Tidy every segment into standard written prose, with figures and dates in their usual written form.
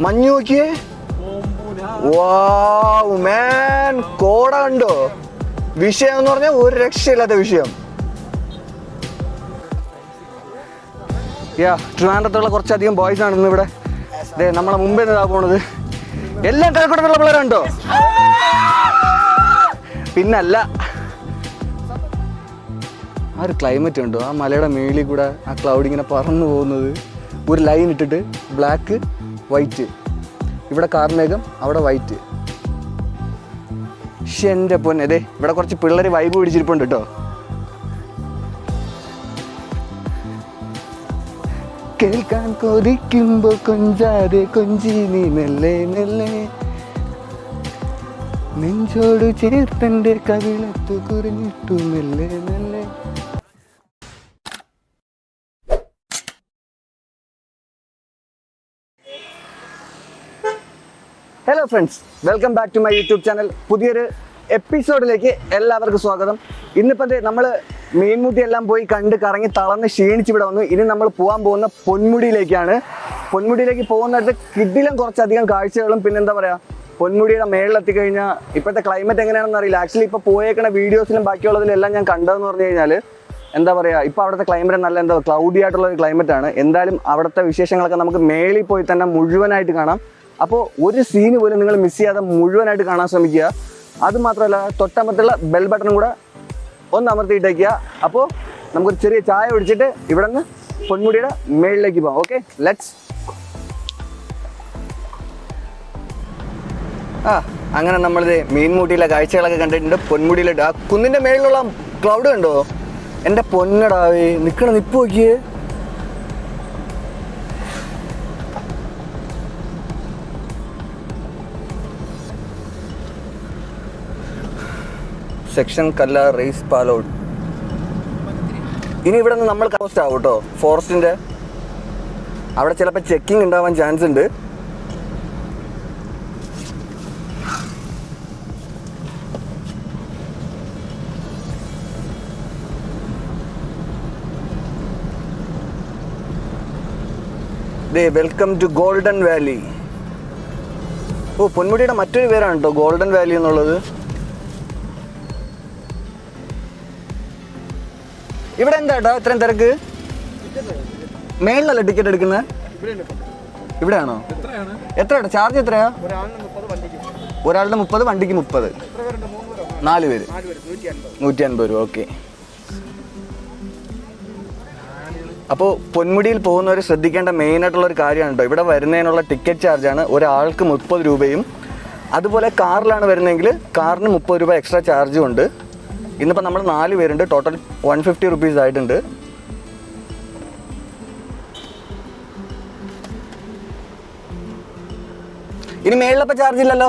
മഞ്ഞ് നോക്കിയേ. വാവ് മാൻ, കോട കണ്ടോ? വിഷയം എന്ന് പറഞ്ഞാൽ ഒരു രക്ഷയില്ലാത്ത വിഷയം. ട്രിവാൻഡ്രത്തുള്ള കുറച്ചധികം ബോയ്സ് ആണ് ഇന്ന് ഇവിടെ. നമ്മളെ മുമ്പേ നിന്നാ പോണത്. എല്ലാം കിഴക്കോട്ടുള്ള പിള്ളേരുണ്ടോ? പിന്നല്ല, ആ ഒരു ക്ലൈമറ്റ് ഉണ്ടോ? ആ മലയുടെ മേളിൽ കൂടെ ആ ക്ലൗഡ് ഇങ്ങനെ പറന്നു പോകുന്നത്, ഒരു ലൈൻ ഇട്ടിട്ട് ബ്ലാക്ക് വൈറ്റ്, ഇവിടെ കാർമേഘം അവിടെ വൈറ്റ്. പക്ഷെ എൻ്റെ പൊന്നെ, അതെ ഇവിടെ കുറച്ച് പിള്ളേർ വൈബ് പിടിച്ചിരിപ്പുണ്ട് കേട്ടോ. കേൾക്കാൻ കൊതിക്കുമ്പോ കൊഞ്ചാതെ കൊഞ്ചി നീ മെല്ലെ മെല്ലെ നെഞ്ചോട് ചേർത്തന്റെ കവിളത്തു കുറിഞ്ഞിട്ടു മെല്ലെ മെല്ലെ. Hello friends, welcome back to my YouTube channel. പുതിയൊരു എപ്പിസോഡിലേക്ക് എല്ലാവർക്കും സ്വാഗതം. ഇന്നിപ്പോൾ നമ്മൾ മീൻമുട്ടി എല്ലാം പോയി കണ്ട് കറങ്ങി തളർന്ന് ക്ഷീണിച്ച് ഇവിടെ വന്നു. ഇനി നമ്മൾ പോകാൻ പോകുന്ന പൊന്മുടിയിലേക്കാണ്. പൊന്മുടിയിലേക്ക് പോകുന്നിടത്ത് കിടിലം കുറച്ചധികം കാഴ്ചകളും, പിന്നെന്താ പറയുക, പൊന്മുടിയുടെ മേളിലെത്തിക്കഴിഞ്ഞാൽ ഇപ്പോഴത്തെ ക്ലൈമറ്റ് എങ്ങനെയാണെന്ന് അറിയില്ല. ആക്ച്വലി ഇപ്പോൾ പോയേക്കണ വീഡിയോസിലും ബാക്കിയുള്ളതിലും എല്ലാം ഞാൻ കണ്ടതെന്ന് പറഞ്ഞു കഴിഞ്ഞാൽ എന്താ പറയുക, ഇപ്പോൾ അവിടുത്തെ ക്ലൈമറ്റ് നല്ല ക്ലൗഡി ആയിട്ടുള്ള ഒരു ക്ലൈമറ്റാണ്. എന്തായാലും അവിടുത്തെ വിശേഷങ്ങളൊക്കെ നമുക്ക് മേളിൽ പോയി തന്നെ മുഴുവനായിട്ട് കാണാം. അപ്പോൾ ഒരു സീന് പോലും നിങ്ങൾ മിസ് ചെയ്യാതെ മുഴുവനായിട്ട് കാണാൻ ശ്രമിക്കുക. അതുമാത്രമല്ല, തൊട്ടമത്തുള്ള ബെൽ ബട്ടണും കൂടെ ഒന്ന് അമർത്തിയിട്ടേക്കുക. അപ്പോൾ നമുക്കൊരു ചെറിയ ചായ കുടിച്ചിട്ട് ഇവിടെ നിന്ന് പൊന്മുടിയുടെ മേളിലേക്ക് പോകാം. Okay, let's. അങ്ങനെ നമ്മളിത് മീൻമുട്ടിയിലെ കാഴ്ചകളൊക്കെ കണ്ടിട്ടുണ്ട്. പൊന്മുടിയിലിട്ട് ആ കുന്നിൻ്റെ മേളിലുള്ള ക്ലൗഡ് കണ്ടോ? എൻ്റെ പൊന്നടാവേ, നിൽക്കണ നിപ്പ് നോക്കിയേ. സെക്ഷൻ കല്ല റേസ് പാലോഡ്. ഇനി ഇവിടെ നിന്ന് നമ്മൾ കോസ്റ്റ് ആവും കേട്ടോ, ഫോറസ്റ്റിൻ്റെ അവിടെ ചിലപ്പോൾ ചെക്കിങ് ഉണ്ടാവാൻ ചാൻസ് ഉണ്ട്. Welcome to golden valley. Oh, പൊന്മുടിയുടെ മറ്റൊരു പേരാണ് കേട്ടോ ഗോൾഡൻ വാലി എന്നുള്ളത്. ഇവിടെ എന്താ കേട്ടോ ഇത്രയും തിരക്ക്? മേളിലല്ലേ ടിക്കറ്റ് എടുക്കുന്നത്? ഇവിടെയാണോ? എത്രയാ ചാർജ്? എത്രയാ? ഒരാളുടെ 30, വണ്ടിക്ക് 30. 4 പേര് 150 രൂപ. ഓക്കെ. അപ്പോൾ പൊന്മുടിയിൽ പോകുന്നവർ ശ്രദ്ധിക്കേണ്ട മെയിനായിട്ടുള്ളൊരു കാര്യമാണ് കേട്ടോ. ഇവിടെ വരുന്നതിനുള്ള ടിക്കറ്റ് ചാർജാണ് ഒരാൾക്ക് 30 രൂപയും. അതുപോലെ കാറിലാണ് വരുന്നതെങ്കിൽ കാറിന് 30 രൂപ എക്സ്ട്രാ ചാർജും ഉണ്ട്. ഇന്നിപ്പോൾ നമ്മൾ 4 പേരുണ്ട്, ടോട്ടൽ 150 റുപ്പീസ് ആയിട്ടുണ്ട്. ഇനി മേളിലപ്പോൾ ചാർജ് ഇല്ലല്ലോ?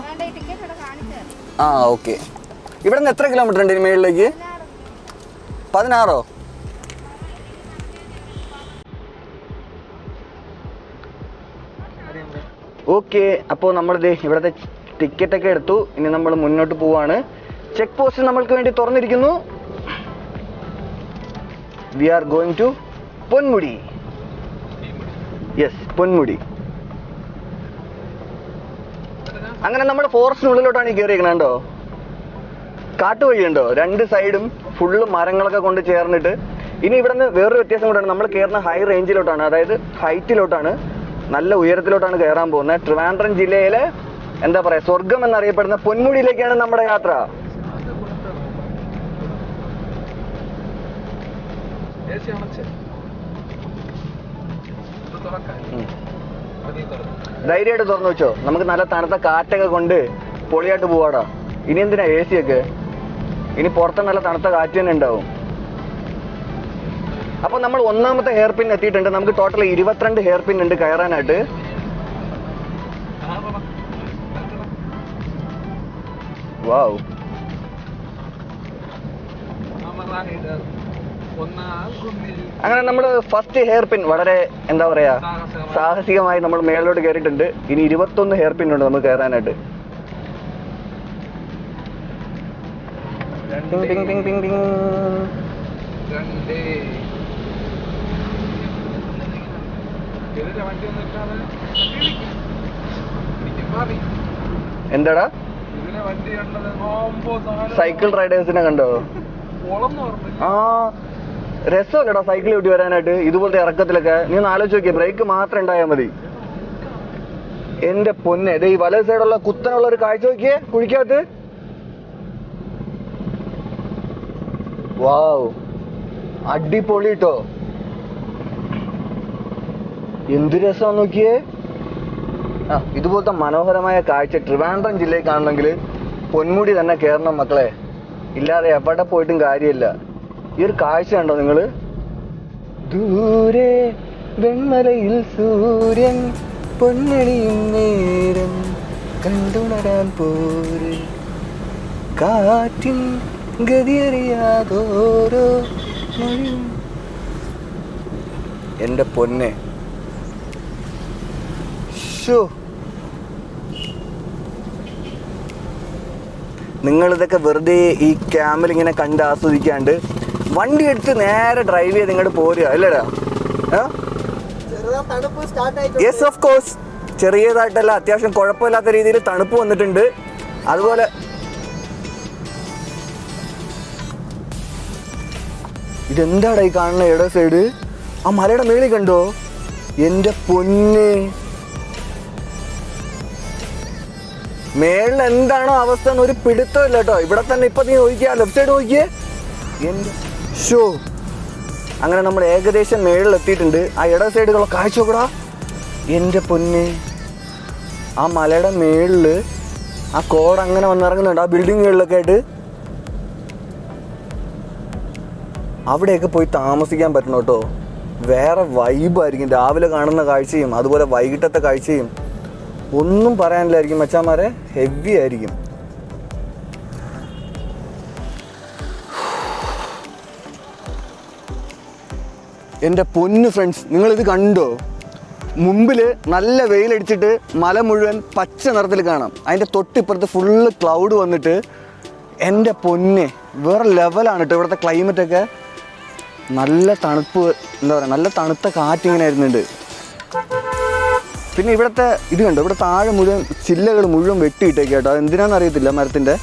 ഓക്കെ. ഇവിടെ നിന്ന് എത്ര കിലോമീറ്റർ ഉണ്ട് ഇനി മേളിലേക്ക്? 16. ഓക്കെ. അപ്പോൾ നമ്മളിത് ഇവിടുത്തെ ടിക്കറ്റൊക്കെ എടുത്തു. ഇനി നമ്മൾ മുന്നോട്ട് പോവാണ്. ചെക്ക് പോസ്റ്റ് നമ്മൾക്ക് വേണ്ടി തുറന്നിരിക്കുന്നു. We are going to Ponmudi. Yes, Ponmudi. അങ്ങനെ നമ്മൾ ഫോറസ്റ്റിനുള്ളിലോട്ടാണ് ഈ കയറിയിരിക്കണോ? കാട്ടുവഴിയുണ്ടോ? 2 സൈഡും ഫുള്ള് മരങ്ങളൊക്കെ കൊണ്ട് ചേർന്നിട്ട്. ഇനി ഇവിടെ നിന്ന് വേറൊരു വ്യത്യാസം കൂടെയാണ്. നമ്മൾ കയറുന്ന ഹൈ റേഞ്ചിലോട്ടാണ്, അതായത് ഹൈറ്റിലോട്ടാണ്, നല്ല ഉയരത്തിലോട്ടാണ് കയറാൻ പോകുന്നത്. ട്രിവാൻഡ്രം ജില്ലയിലെ എന്താ പറയുക, സ്വർഗം എന്നറിയപ്പെടുന്ന പൊന്മുടിയിലേക്കാണ് നമ്മുടെ യാത്ര. ധൈര്യമായിട്ട് തുറന്നു വെച്ചോ, നമുക്ക് നല്ല തണുത്ത കാറ്റൊക്കെ കൊണ്ട് പൊളിയായിട്ട് പോവാടാ. ഇനി എന്തിനാ AC ഒക്കെ? ഇനി പുറത്ത് നല്ല തണുത്ത കാറ്റ് തന്നെ ഉണ്ടാവും. അപ്പോൾ നമ്മൾ 1ാമത്തെ ഹെയർ പിൻ എത്തിയിട്ടുണ്ട്. നമുക്ക് ടോട്ടൽ 22 ഹെയർ പിൻ ഉണ്ട് കയറാനായിട്ട്. വാവ്. അങ്ങനെ നമ്മൾ ഫസ്റ്റ് ഹെയർ പിൻ വളരെ എന്താ പറയാ സാഹസികമായി നമ്മൾ മേളിലോട്ട് കയറിയിട്ടുണ്ട്. ഇനി 21 ഹെയർ പിൻ ഉണ്ട് നമുക്ക് കയറാനായിട്ട്. എന്താടാ സൈക്കിൾ റൈഡേഴ്സിനെ കണ്ടോ? ആ രസമല്ലടാ സൈക്കിൾ ചവിട്ടി വരാനായിട്ട് ഇതുപോലത്തെ ഇറക്കത്തിലൊക്കെ. നീ ഒന്ന് ആലോചിച്ച് നോക്കിയേ, ബ്രേക്ക് മാത്രം ഉണ്ടായാൽ മതി. എന്റെ പൊന്നെ, ഈ വലത് സൈഡുള്ള കുത്തനുള്ള ഒരു കാഴ്ച നോക്കിയേ കുഴിക്കകത്ത്. വാവ്, അടിപൊളി കേട്ടോ. എന്ത് രസമാന്ന് നോക്കിയേ. ആ ഇതുപോലത്തെ മനോഹരമായ കാഴ്ച ട്രിവാൻഡ്രം ജില്ലയിൽ കാണണമെങ്കിൽ പൊന്മുടി തന്നെ കയറണം മക്കളെ, ഇല്ലാതെ എവിടെ പോയിട്ടും കാര്യമില്ല. ഈ ഒരു കാഴ്ച കണ്ടോ നിങ്ങള്? ദൂരെ വെൺമലയിൽ സൂര്യൻ പൊന്നണിയും നേരം കണ്ടുണരാൻ പോരെ, കാറ്റിൻ ഗതിയറിയാതോരോ മൊഴിയും. എന്റെ പൊന്നെ, നിങ്ങളിതൊക്കെ വെറുതെ ഈ ക്യാമിൽ ഇങ്ങനെ കണ്ട് ആസ്വദിക്കാണ്ട് വണ്ടി എടുത്ത് നേരെ ഡ്രൈവ് ചെയ്ത് ഇങ്ങോട്ട് പോരുക അല്ലേടാ? യെസ് ഓഫ് കോഴ്സ്, ചെറിയതായിട്ടല്ല, അത്യാവശ്യം കുഴപ്പമില്ലാത്ത രീതിയിൽ തണുപ്പ് വന്നിട്ടുണ്ട്. അതുപോലെ ഇതെന്താടാ ഈ കാണുന്ന ഇട സൈഡ്? ആ മലയുടെ മേളിൽ കണ്ടോ? എന്റെ പൊന്നെ, മേളിൽ എന്താണോ അവസ്ഥ എന്ന് ഒരു പിടുത്തമില്ല കേട്ടോ. ഇവിടെ തന്നെ ഇപ്പൊ നീ നോക്കിയാ, ലെഫ്റ്റ് സൈഡ് നോക്കിയേ. എന്റെ ഷോ, അങ്ങനെ നമ്മൾ ഏകദേശം മേളിൽ എത്തിയിട്ടുണ്ട്. ആ ഇട സൈഡുള്ള കാഴ്ച നോക്കടാ. എന്റെ പൊന്നെ, ആ മലയുടെ മേളില് ആ കോട അങ്ങനെ വന്നിറങ്ങുന്നുണ്ട് ആ ബിൽഡിങ്ങുകളിലൊക്കെ ആയിട്ട്. അവിടെയൊക്കെ പോയി താമസിക്കാൻ പറ്റണം കേട്ടോ. വേറെ വൈബായിരിക്കും. രാവിലെ കാണുന്ന കാഴ്ചയും അതുപോലെ വൈകിട്ടത്തെ കാഴ്ചയും ഒന്നും പറയാനില്ലായിരിക്കും മച്ചാന്മാരെ, ഹെവി ആയിരിക്കും. എൻ്റെ പൊന്നു ഫ്രണ്ട്സ്, നിങ്ങളിത് കണ്ടോ? മുമ്പിൽ നല്ല വെയിലടിച്ചിട്ട് മല മുഴുവൻ പച്ച നിറത്തിൽ കാണാം. അതിൻ്റെ തൊട്ടിപ്പുറത്ത് ഫുള്ള് ക്ലൗഡ് വന്നിട്ട് എൻ്റെ പൊന്നെ വേറെ ലെവലാണ് കേട്ടോ. ഇവിടുത്തെ ക്ലൈമറ്റൊക്കെ നല്ല തണുപ്പ്, എന്താ പറയുക, നല്ല തണുത്ത കാറ്റിങ്ങനെ വരുന്നുണ്ട്. പിന്നെ ഇവിടുത്തെ ഇത് കണ്ടോ, ഇവിടെ താഴെ മുഴുവൻ ചില്ലകൾ മുഴുവൻ വെട്ടിയിട്ടേക്ക് കേട്ടോ. അത് എന്തിനാണെന്ന് അറിയത്തില്ല മരത്തിൻ്റെ.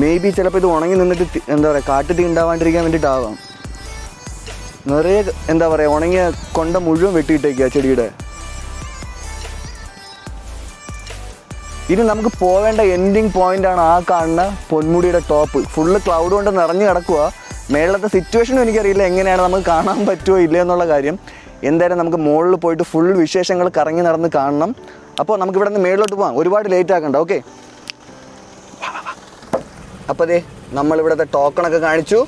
മേ ബി ചിലപ്പോൾ ഇത് ഉണങ്ങി നിന്നിട്ട് എന്താ പറയുക കാട്ടുതീ ഉണ്ടാവാണ്ടിരിക്കാൻ വേണ്ടിയിട്ടാവാം. നിറയെ എന്താ പറയുക ഉണങ്ങിയ കൊണ്ട മുഴുവൻ വെട്ടിയിട്ടേക്കുക ചെടിയുടെ. ഇനി നമുക്ക് പോവേണ്ട എൻഡിങ് പോയിൻ്റാണ് ആ കാണുന്ന പൊന്മുടിയുടെ ടോപ്പ്. ഫുള്ള് ക്ലൗഡ് കൊണ്ട് നിറഞ്ഞു കിടക്കുക. മേളത്തെ സിറ്റുവേഷനും എനിക്കറിയില്ല എങ്ങനെയാണ് നമുക്ക് കാണാൻ പറ്റുമോ ഇല്ല എന്നുള്ള കാര്യം. എന്തായാലും നമുക്ക് മുകളിൽ പോയിട്ട് ഫുൾ വിശേഷങ്ങൾ കറങ്ങി നടന്ന് കാണണം. അപ്പോൾ നമുക്ക് ഇവിടെ നിന്ന് മേളിലോട്ട് പോകാം, ഒരുപാട് ലേറ്റ് ആക്കണ്ട. ഓക്കെ, അപ്പോൾ അതെ നമ്മളിവിടുത്തെ ടോക്കണൊക്കെ കാണിച്ചു.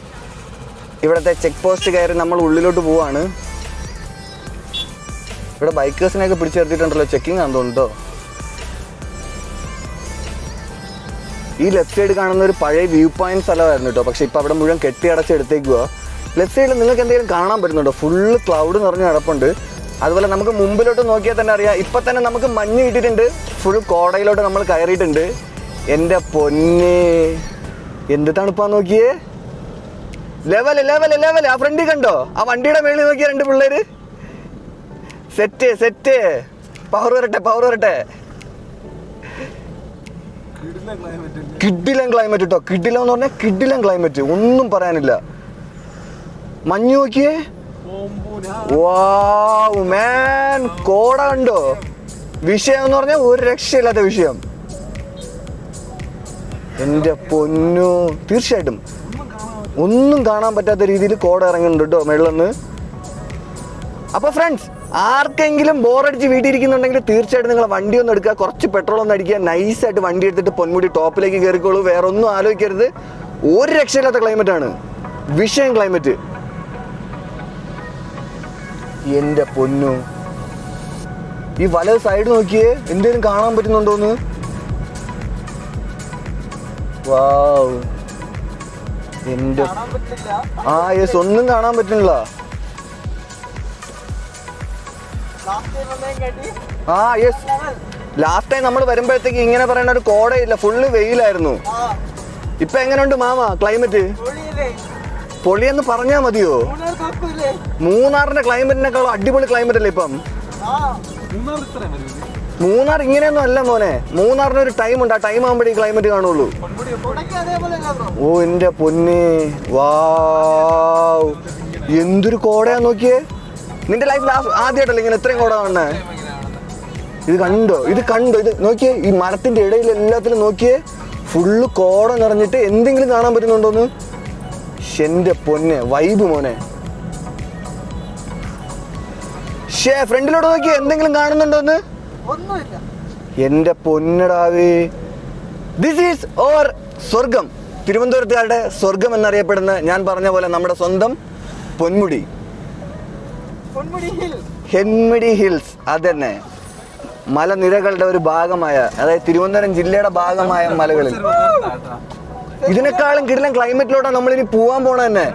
ഇവിടുത്തെ ചെക്ക് പോസ്റ്റ് കയറി നമ്മൾ ഉള്ളിലോട്ട് പോവാണ്. ഇവിടെ ബൈക്കേഴ്സിനെയൊക്കെ പിടിച്ചു നിർത്തിയിട്ടുണ്ടല്ലോ, ചെക്കിങ് ആണെന്ന് തോന്നുന്നുണ്ടോ. ഈ ലെഫ്റ്റ് സൈഡ് കാണുന്ന ഒരു പഴയ വ്യൂ പോയിന്റ് സ്ഥലമായിരുന്നു കേട്ടോ. പക്ഷെ ഇപ്പോൾ അവിടെ മുഴുവൻ കെട്ടി അടച്ചെടുത്തേക്കുക. ലെഫ്റ്റ് സൈഡിൽ നിങ്ങൾക്ക് എന്തെങ്കിലും കാണാൻ പറ്റുന്നുണ്ടോ? ഫുള്ള് ക്ലൗഡ് നിറഞ്ഞ് കിടപ്പുണ്ട്. അതുപോലെ നമുക്ക് മുമ്പിലോട്ട് നോക്കിയാൽ തന്നെ അറിയാം, ഇപ്പം തന്നെ നമുക്ക് മഞ്ഞ് കിട്ടിയിട്ടുണ്ട്. ഫുൾ കോടയിലോട്ട് നമ്മൾ കയറിയിട്ടുണ്ട്. എൻ്റെ പൊന്നെ, എന്ത് തണുപ്പാന്ന് നോക്കിയേ. Level level level. ആ ഫ്രണ്ടിൽ കണ്ടോ? ആ വണ്ടിയുടെ മേളിൽ നോക്കിയ രണ്ട് പിള്ളേര്. Set set. പവർ വരട്ടെ, പവർ വരട്ടെ. കിഡിലൻ ക്ലൈമറ്റ് കേട്ടോ. കിഡിലൻ എന്ന് പറഞ്ഞാൽ കിഡിലൻ ക്ലൈമറ്റ്, ഒന്നും പറയാനില്ല. മഞ്ഞ് നോക്കിയേ. വാവ് മാൻ, കോട കണ്ടോ? വിഷയം എന്ന് പറഞ്ഞാൽ ഒരു രക്ഷയില്ലാത്ത വിഷയം. എൻ്റെ പൊന്നു, തീർച്ചയായിട്ടും ഒന്നും കാണാൻ പറ്റാത്ത രീതിയിൽ കോട ഇറങ്ങുന്നുണ്ട് കേട്ടോ മേളിൽ. അപ്പോൾ ഫ്രണ്ട്സ്, ആർക്കെങ്കിലും ബോറടിച്ച് വീട്ടിൽ ഇരിക്കുന്നുണ്ടെങ്കിൽ തീർച്ചയായിട്ടും നിങ്ങൾ വണ്ടി ഒന്ന് എടുക്കുക, കുറച്ച് പെട്രോൾ ഒന്ന് അടിക്കുക, നൈസായിട്ട് വണ്ടി എടുത്തിട്ട് പൊന്മുടി ടോപ്പിലേക്ക് കയറിക്കോളൂ. വേറെ ഒന്നും ആലോചിക്കരുത്. ഒരു രക്ഷയില്ലാത്ത ക്ലൈമറ്റാണ്, വിഷയം ക്ലൈമറ്റ്. എൻ്റെ പൊന്നു, ഈ വലത് സൈഡ് നോക്കിയേ, എന്തേലും കാണാൻ പറ്റുന്നുണ്ടോന്ന്. വാവ്, എൻ്റെ ആ യെസ്, ഒന്നും കാണാൻ പറ്റുന്നില്ല. ആ യെസ്, ലാസ്റ്റ് ടൈം നമ്മൾ വരുമ്പോഴത്തേക്ക് ഇങ്ങനെ പറയുന്ന ഒരു കോടയില്ല, ഫുള്ള് വെയിലായിരുന്നു. ഇപ്പൊ എങ്ങനെയുണ്ട് മാമ ക്ലൈമറ്റ്? പൊളിയെന്ന് പറഞ്ഞാ മതിയോ? മൂന്നാറിന്റെ ക്ലൈമറ്റിനേക്കാളും അടിപൊളി ക്ലൈമറ്റ് അല്ലേ ഇപ്പം? മൂന്നാർ ഇങ്ങനെയൊന്നും അല്ല മോനെ. മൂന്നാറിന് ഒരു ടൈം ഉണ്ട്. ആ ടൈം ആകുമ്പോഴേ ഈ ക്ലൈമറ്റ് കാണുള്ളൂ. ഓ എന്റെ പൊന്നെ, വാവ്, എന്തൊരു കോടയാ നോക്കിയേ. നിന്റെ ലൈഫിൽ ആദ്യമായിട്ടല്ലേ ഇങ്ങനെ ഇത്രയും കോട കാണണേ? ഇത് കണ്ടോ, ഇത് കണ്ടോ, ഇത് നോക്കിയേ. ഈ മരത്തിന്റെ ഇടയിൽ എല്ലാത്തിലും നോക്കിയേ, ഫുള്ള് കോട നിറഞ്ഞിട്ട് എന്തെങ്കിലും കാണാൻ പറ്റുന്നുണ്ടോന്ന്? എന്റെ പൊന്നെ, വൈബ് മോനെ. ഫ്രണ്ടിലോട്ട് നോക്കിയേ, എന്തെങ്കിലും കാണുന്നുണ്ടോന്ന്? എന്റെ പൊന്നടാവേ, ദിസ് ഈസ് ഓർ സ്വർഗം. തിരുവനന്തപുരത്തുകാരുടെ സ്വർഗം എന്നറിയപ്പെടുന്ന, ഞാൻ പറഞ്ഞ പോലെ നമ്മുടെ സ്വന്തം പൊന്മുടി, ഹെന്മുടി ഹിൽസ്. അതന്നെ, മലനിരകളുടെ ഒരു ഭാഗമായ, അതായത് തിരുവനന്തപുരം ജില്ലയുടെ ഭാഗമായ മലകളിൽ. ഇതിനേക്കാളും കിടിലൻ ക്ലൈമറ്റിലോട്ടാണ് നമ്മളിനി പോവാൻ പോണ തന്നെ.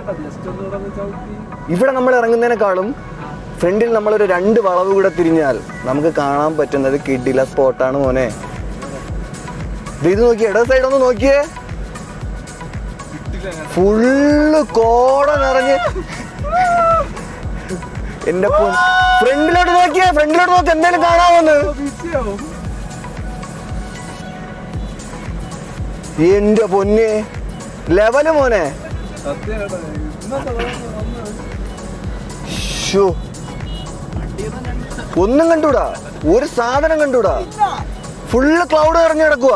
ഇവിടെ നമ്മൾ ഇറങ്ങുന്നതിനേക്കാളും ഫ്രണ്ടിൽ നമ്മളൊരു 2 വളവ് കൂടെ തിരിഞ്ഞാൽ നമുക്ക് കാണാൻ പറ്റുന്നത് കിടില സ്പോട്ടാണ് മോനെ. ഇത് നോക്കിയേ, ഇട സൈഡ് ഒന്ന് നോക്കിയേ, ഫുള്ള് കോട നിറഞ്ഞ്. എന്റെ ഫ്രണ്ടിലോട്ട് നോക്കിയേ, ഫ്രണ്ടിലോട്ട് നോക്കി എന്തായാലും കാണാമെന്ന്. എന്റെ പൊന്നെ, ലെവല് മോനെ. ഒന്നും കണ്ടൂടാ, ഒരു സാധനം കണ്ടൂടാ. ഫുള്ള് ക്ലൗഡ് നിറഞ്ഞു കിടക്കുക.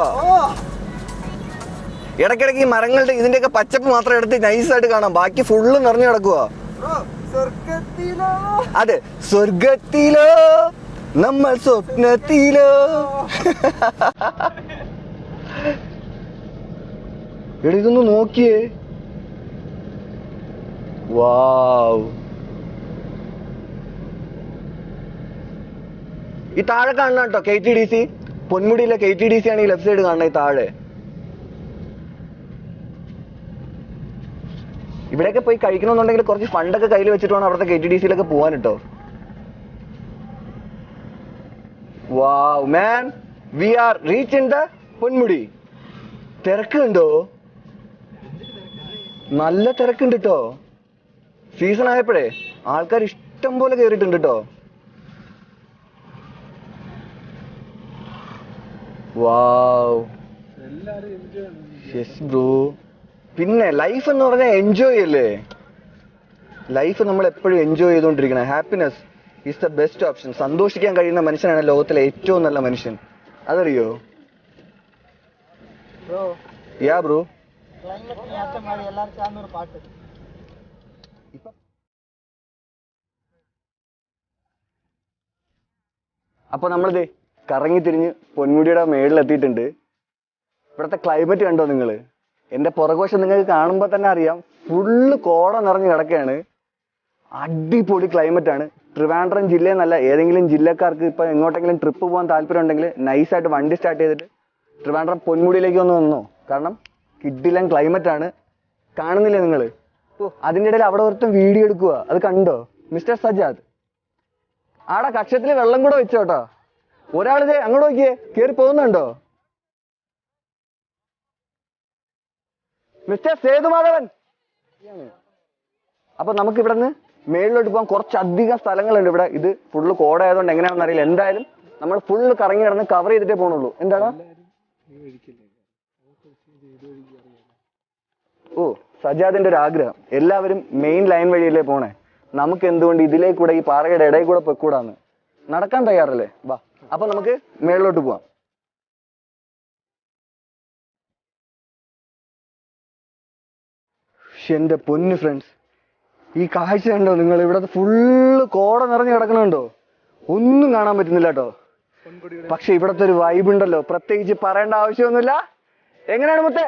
ഇടയ്ക്കിടയ്ക്ക് ഈ മരങ്ങളുടെ ഇതിന്റെയൊക്കെ പച്ചപ്പ് മാത്രം എടുത്ത് നൈസായിട്ട് കാണാം, ബാക്കി ഫുള്ള് നിറഞ്ഞു കിടക്കുക. അതെ, സ്വർഗത്തിലോ നമ്മൾ സ്വപ്നത്തിലോ. എടാ ഇതൊന്ന് നോക്കിയേ, വാവ്. ഈ താഴെ കാണണം കേട്ടോ KTDC, പൊന്മുടിയിലെ KTDC ആണ് ഈ ലെഫ്റ്റ് സൈഡ് കാണുന്നത്. ഈ താഴെ ഇവിടെയൊക്കെ പോയി കഴിക്കണമെന്നുണ്ടെങ്കിൽ കുറച്ച് ഫണ്ടൊക്കെ കയ്യിൽ വെച്ചിട്ട് വേണം അവിടുത്തെ KTDCയിലൊക്കെ പോവാൻ കേട്ടോ. Wow man, we are reach in the Ponmudi. തിരക്കുണ്ടോ? നല്ല തിരക്കുണ്ട് കേട്ടോ. സീസൺ ആയപ്പോഴേ ആൾക്കാർ ഇഷ്ടം പോലെ കയറിയിട്ടുണ്ട് കേട്ടോ. Wow, yes bro. പിന്നെ ലൈഫ് എന്ന് പറഞ്ഞാൽ എൻജോയ് അല്ലേ. ലൈഫ് നമ്മൾ എപ്പോഴും എൻജോയ് ചെയ്തുകൊണ്ടിരിക്കണം. Happiness is the best option. സന്തോഷിക്കാൻ കഴിയുന്ന മനുഷ്യനാണ് ലോകത്തിലെ ഏറ്റവും നല്ല മനുഷ്യൻ. അതറിയോ? Yeah bro. അപ്പൊ നമ്മളിത് കറങ്ങി തിരിഞ്ഞ് പൊന്മുടിയുടെ മേളിലെത്തിയിട്ടുണ്ട്. ഇവിടുത്തെ ക്ലൈമറ്റ് കണ്ടോ നിങ്ങൾ? എൻ്റെ പുറകുവശം നിങ്ങൾക്ക് കാണുമ്പോൾ തന്നെ അറിയാം, ഫുള്ള് കോട നിറഞ്ഞ് കിടക്കുകയാണ്. അടിപൊളി ക്ലൈമറ്റ് ആണ്. ട്രിവാൻഡ്രം ജില്ലയെന്നല്ല, ഏതെങ്കിലും ജില്ലക്കാർക്ക് ഇപ്പം എങ്ങോട്ടെങ്കിലും ട്രിപ്പ് പോകാൻ താല്പര്യം ഉണ്ടെങ്കിൽ നൈസായിട്ട് വണ്ടി സ്റ്റാർട്ട് ചെയ്തിട്ട് ട്രിവാൻഡ്രം പൊന്മുടിയിലേക്ക് ഒന്ന് വന്നോ. കാരണം കിഡിലൻ ക്ലൈമറ്റ് ആണ്. കാണുന്നില്ലേ നിങ്ങൾ? ഓ, അതിൻ്റെ ഇടയിൽ അവിടെ ഒരുത്തം വീഡിയോ എടുക്കുക, അത് കണ്ടോ? മിസ്റ്റർ സജാദ് ആടെ കക്ഷത്തിൽ വെള്ളം കൂടെ വെച്ചോട്ടോ. ഒരാളിത് അങ്ങോട്ട് നോക്കിയേ, കയറി പോകുന്നുണ്ടോ? മിസ്റ്റർ സേതുമാധവൻ. അപ്പൊ നമുക്ക് ഇവിടെ നിന്ന് മേളിലോട്ട് പോകാൻ കുറച്ചധികം സ്ഥലങ്ങളുണ്ട് ഇവിടെ. ഇത് ഫുള്ള് കോട ആയതുകൊണ്ട് എങ്ങനെയാണെന്ന് അറിയില്ല. എന്തായാലും നമ്മൾ ഫുള്ള് കറങ്ങി കിടന്ന് കവർ ചെയ്തിട്ടേ പോകണുള്ളൂ. എന്താണ്? ഓ, സജാദിന്റെ ഒരു ആഗ്രഹം, എല്ലാവരും മെയിൻ ലൈൻ വഴിയല്ലേ പോണേ, നമുക്ക് എന്തുകൊണ്ട് ഇതിലേ കൂടെ ഈ പാറയുടെ ഇടയിൽ കൂടെ പൊക്കൂടാന്ന്. നടക്കാൻ തയ്യാറല്ലേ? വാ, അപ്പൊ നമുക്ക് മേളിലോട്ട് പോവാം. എന്റെ പൊന്നു ഫ്രണ്ട്സ്, ഈ കാഴ്ച കണ്ടോ നിങ്ങൾ? ഇവിടെ ഫുള്ള് കോട നിറഞ്ഞു കിടക്കണുണ്ടോ? ഒന്നും കാണാൻ പറ്റുന്നില്ല കേട്ടോ. പക്ഷെ ഇവിടത്തെ ഒരു വൈബ് ഉണ്ടല്ലോ, പ്രത്യേകിച്ച് പറയേണ്ട ആവശ്യമൊന്നുമില്ല. എങ്ങനെയാണ് മുത്തേ?